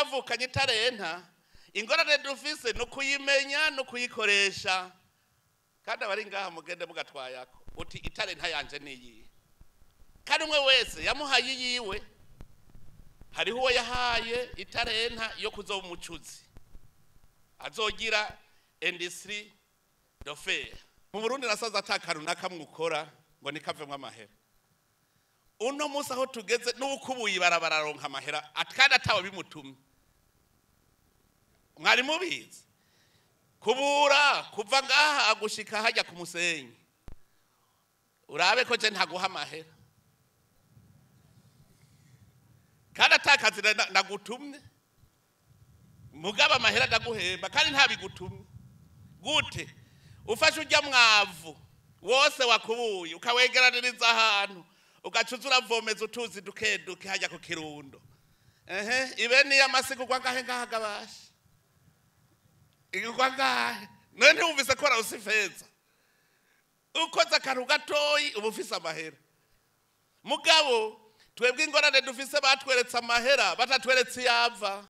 twavukanye itarenta ingorane dufise no kuyimenya no kuyikoresha kandi abari ngaha mugende mugatwayako uti itarenta yanje niyi kandi umwe wese yamuhaye yiwe hariho uwo yahaye itarenta yo kuzoba umucuzi azogira industrie d'affaires mu Burundi nasaza atakantu nakamwukora ngo nikavemwe amahera uno musa aho tugeze n'ukubuye barabararonka amahera atkanda atawe bimutumye mwari mubizi kubura kuva ngaha agushika hajya ku musenyi urabe ko je ntaguha amahera kandi atakazi nagutumye mugaba amahera ndaguhemba kandi ntabigutumye gute ufashe ujya mwavu wose wakubuye ukawegeraniriza ahantu ugacuza uravomeza utuzi dukeduke hajya ku kirundo ibe niyo amasiku gwangahe ngahagabasha igwangahe none ntiwumvise ko rawusifeza ukoze akantu gatoyi uba ufise amahera mugabo twebwe ingorane dufise batweretse amahera batatweretse iyava